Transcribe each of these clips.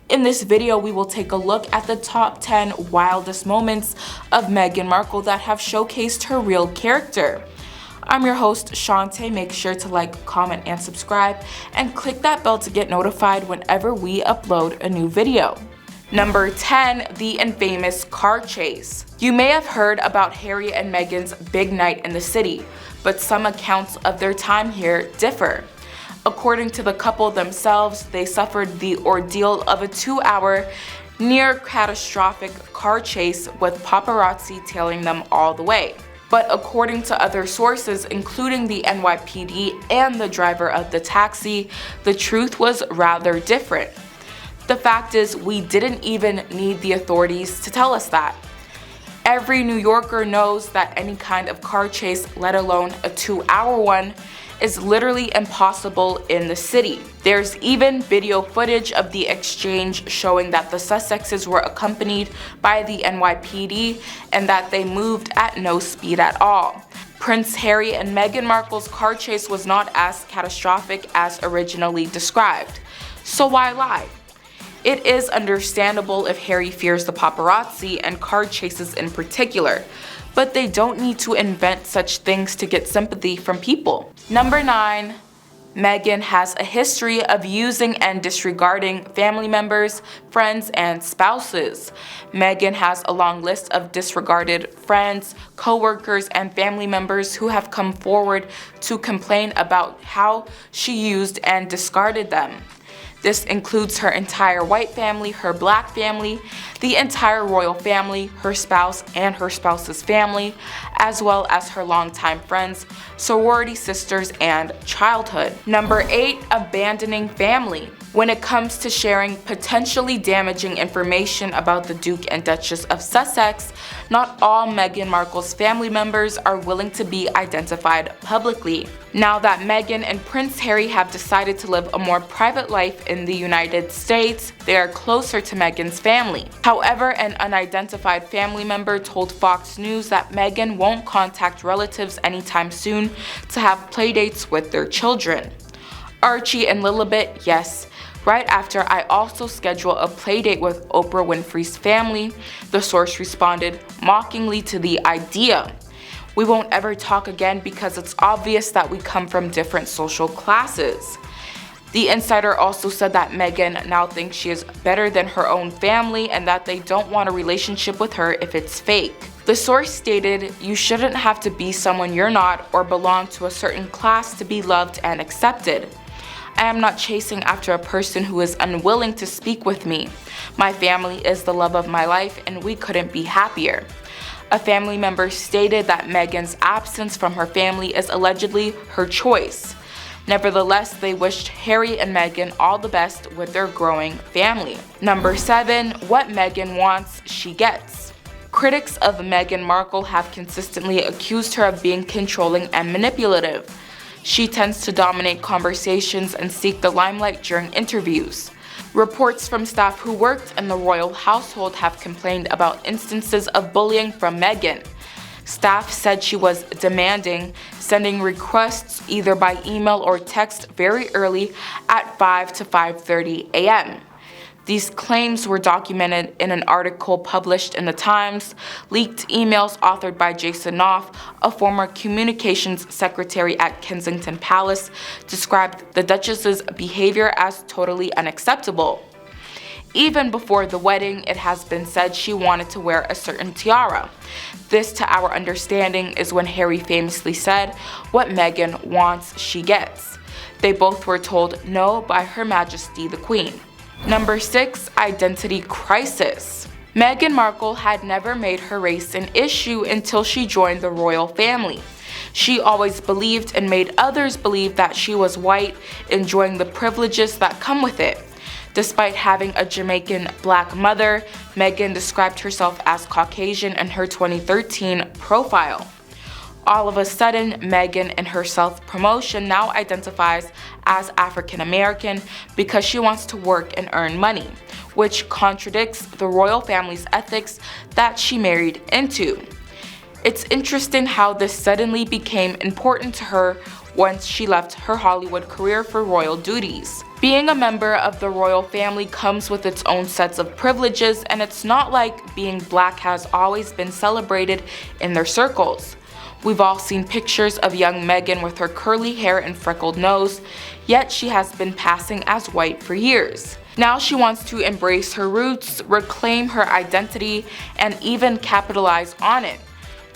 In this video, we will take a look at the top 10 wildest moments of Meghan Markle that have showcased her real character. I'm your host, Shantae. Make sure to like, comment, and subscribe, and click that bell to get notified whenever we upload a new video. Number 10, the infamous car chase. You may have heard about Harry and Meghan's big night in the city, but some accounts of their time here differ. According to the couple themselves, they suffered the ordeal of a 2-hour, near-catastrophic car chase with paparazzi tailing them all the way. But according to other sources, including the NYPD and the driver of the taxi, the truth was rather different. The fact is, we didn't even need the authorities to tell us that. Every New Yorker knows that any kind of car chase, let alone a 2-hour one, is literally impossible in the city. There's even video footage of the exchange showing that the Sussexes were accompanied by the NYPD and that they moved at no speed at all. Prince Harry and Meghan Markle's car chase was not as catastrophic as originally described. So why lie? It is understandable if Harry fears the paparazzi and car chases in particular, but they don't need to invent such things to get sympathy from people. Number 9, Meghan has a history of using and disregarding family members, friends, and spouses. Meghan has a long list of disregarded friends, co-workers, and family members who have come forward to complain about how she used and discarded them. This includes her entire white family, her black family, the entire royal family, her spouse and her spouse's family, as well as her longtime friends, sorority sisters, and childhood. Number 8, abandoning family. When it comes to sharing potentially damaging information about the Duke and Duchess of Sussex, not all Meghan Markle's family members are willing to be identified publicly. Now that Meghan and Prince Harry have decided to live a more private life in the United States, they are closer to Meghan's family. However, an unidentified family member told Fox News that Meghan won't contact relatives anytime soon to have playdates with their children. Archie and Lilibet, yes. Right after I also schedule a playdate with Oprah Winfrey's family, the source responded mockingly to the idea. We won't ever talk again because it's obvious that we come from different social classes. The insider also said that Meghan now thinks she is better than her own family and that they don't want a relationship with her if it's fake. The source stated, "You shouldn't have to be someone you're not or belong to a certain class to be loved and accepted. I am not chasing after a person who is unwilling to speak with me. My family is the love of my life and we couldn't be happier." A family member stated that Meghan's absence from her family is allegedly her choice. Nevertheless, they wished Harry and Meghan all the best with their growing family. Number 7, what Meghan wants, she gets. Critics of Meghan Markle have consistently accused her of being controlling and manipulative. She tends to dominate conversations and seek the limelight during interviews. Reports from staff who worked in the royal household have complained about instances of bullying from Meghan. Staff said she was demanding, sending requests either by email or text very early at 5 to 5:30 a.m. These claims were documented in an article published in the Times. Leaked emails authored by Jason Knopf, a former communications secretary at Kensington Palace, described the Duchess's behavior as totally unacceptable. Even before the wedding, it has been said she wanted to wear a certain tiara. This, to our understanding, is when Harry famously said, "What Meghan wants, she gets." They both were told no by Her Majesty the Queen. Number 6, identity crisis. Meghan Markle had never made her race an issue until she joined the royal family. She always believed and made others believe that she was white, enjoying the privileges that come with it. Despite having a Jamaican black mother, Meghan described herself as Caucasian in her 2013 profile. All of a sudden, Meghan in her self-promotion now identifies as African American because she wants to work and earn money, which contradicts the royal family's ethics that she married into. It's interesting how this suddenly became important to her once she left her Hollywood career for royal duties. Being a member of the royal family comes with its own sets of privileges, and it's not like being black has always been celebrated in their circles. We've all seen pictures of young Meghan with her curly hair and freckled nose, yet she has been passing as white for years. Now she wants to embrace her roots, reclaim her identity, and even capitalize on it.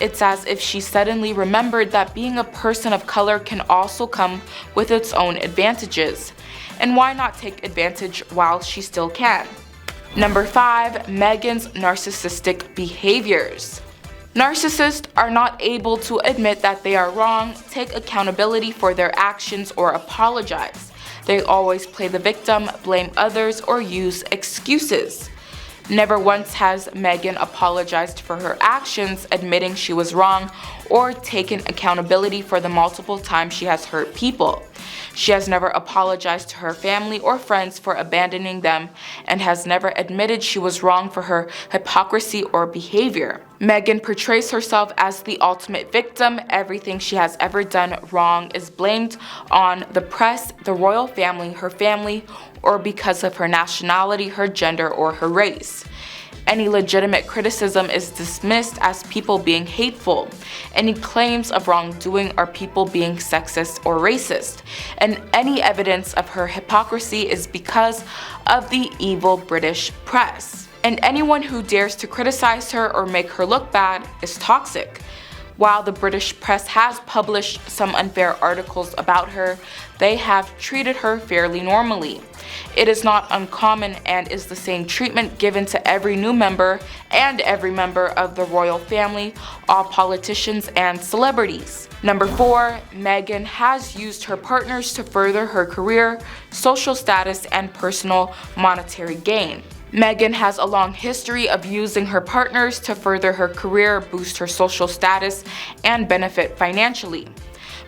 It's as if she suddenly remembered that being a person of color can also come with its own advantages. And why not take advantage while she still can? Number 5. Meghan's narcissistic behaviors. Narcissists are not able to admit that they are wrong, take accountability for their actions, or apologize. They always play the victim, blame others, or use excuses. Never once has Meghan apologized for her actions, admitting she was wrong, or taken accountability for the multiple times she has hurt people. She has never apologized to her family or friends for abandoning them, and has never admitted she was wrong for her hypocrisy or behavior. Meghan portrays herself as the ultimate victim. Everything she has ever done wrong is blamed on the press, the royal family, her family, or because of her nationality, her gender, or her race. Any legitimate criticism is dismissed as people being hateful. Any claims of wrongdoing are people being sexist or racist. And any evidence of her hypocrisy is because of the evil British press. And anyone who dares to criticize her or make her look bad is toxic. While the British press has published some unfair articles about her, they have treated her fairly normally. It is not uncommon and is the same treatment given to every new member and every member of the royal family, all politicians and celebrities. Number 4. Meghan has used her partners to further her career, social status, and personal monetary gain. Meghan has a long history of using her partners to further her career, boost her social status, and benefit financially.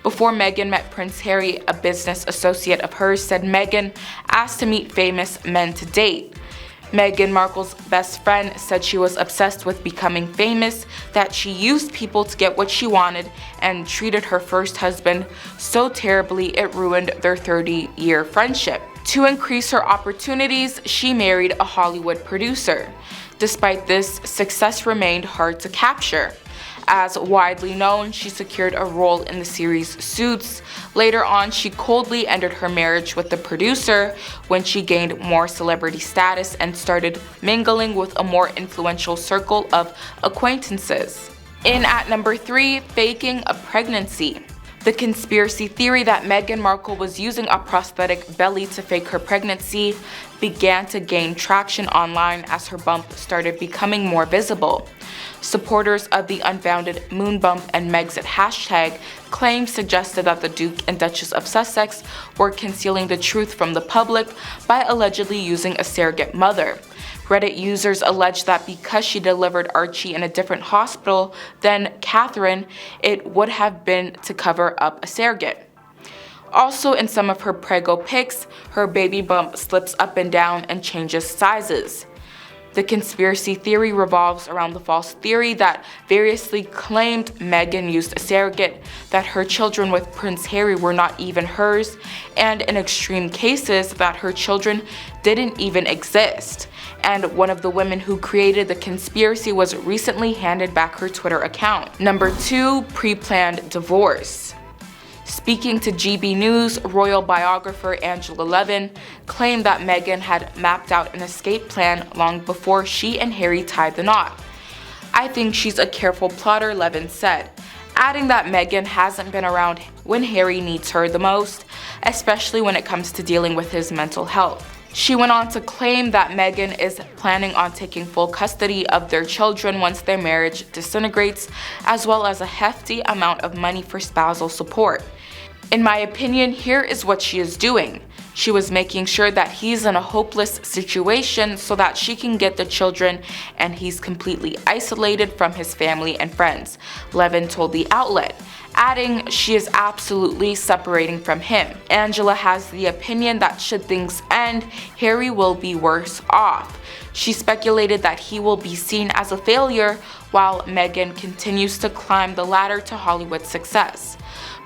Before Meghan met Prince Harry, a business associate of hers said Meghan asked to meet famous men to date. Meghan Markle's best friend said she was obsessed with becoming famous, that she used people to get what she wanted, and treated her first husband so terribly it ruined their 30-year friendship. To increase her opportunities, she married a Hollywood producer. Despite this, success remained hard to capture. As widely known, she secured a role in the series Suits. Later on, she coldly ended her marriage with the producer when she gained more celebrity status and started mingling with a more influential circle of acquaintances. In at number 3, faking a pregnancy. The conspiracy theory that Meghan Markle was using a prosthetic belly to fake her pregnancy began to gain traction online as her bump started becoming more visible. Supporters of the unfounded moon bump and Megxit hashtag claims suggested that the Duke and Duchess of Sussex were concealing the truth from the public by allegedly using a surrogate mother. Reddit users alleged that because she delivered Archie in a different hospital than Catherine, it would have been to cover up a surrogate. Also, in some of her prego pics, her baby bump slips up and down and changes sizes. The conspiracy theory revolves around the false theory that variously claimed Meghan used a surrogate, that her children with Prince Harry were not even hers, and in extreme cases that her children didn't even exist. And one of the women who created the conspiracy was recently handed back her Twitter account. Number 2, pre-planned divorce. Speaking to GB News, royal biographer Angela Levin claimed that Meghan had mapped out an escape plan long before she and Harry tied the knot. "I think she's a careful plotter," Levin said, adding that Meghan hasn't been around when Harry needs her the most, especially when it comes to dealing with his mental health. She went on to claim that Meghan is planning on taking full custody of their children once their marriage disintegrates, as well as a hefty amount of money for spousal support. "In my opinion, here is what she is doing. She was making sure that he's in a hopeless situation so that she can get the children and he's completely isolated from his family and friends," Levin told the outlet, adding she is absolutely separating from him. Angela has the opinion that should things end, Harry will be worse off. She speculated that he will be seen as a failure while Meghan continues to climb the ladder to Hollywood success.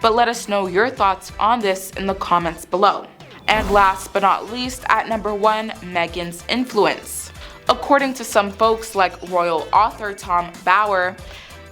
But let us know your thoughts on this in the comments below. And last but not least, at number 1, Meghan's influence. According to some folks like royal author Tom Bower,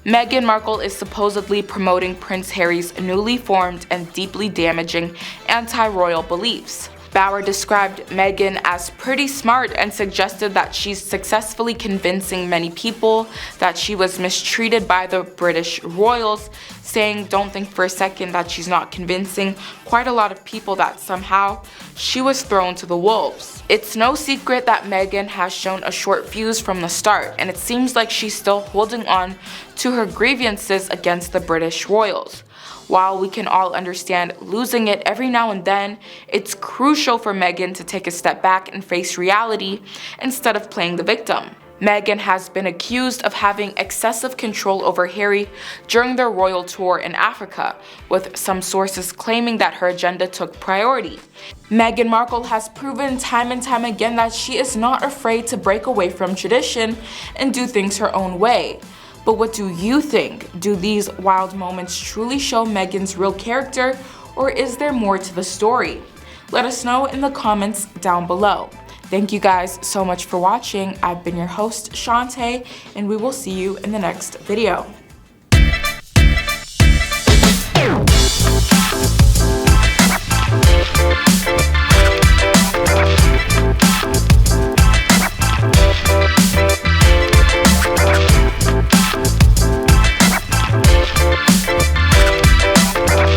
Meghan Markle is supposedly promoting Prince Harry's newly formed and deeply damaging anti-royal beliefs. Bower described Meghan as pretty smart and suggested that she's successfully convincing many people that she was mistreated by the British royals, saying don't think for a second that she's not convincing quite a lot of people that somehow she was thrown to the wolves. It's no secret that Meghan has shown a short fuse from the start, and it seems like she's still holding on to her grievances against the British royals. While we can all understand losing it every now and then, it's crucial for Meghan to take a step back and face reality instead of playing the victim. Meghan has been accused of having excessive control over Harry during their royal tour in Africa, with some sources claiming that her agenda took priority. Meghan Markle has proven time and time again that she is not afraid to break away from tradition and do things her own way. But what do you think? Do these wild moments truly show Meghan's real character, or is there more to the story? Let us know in the comments down below. Thank you guys so much for watching. I've been your host, Shantae, and we will see you in the next video.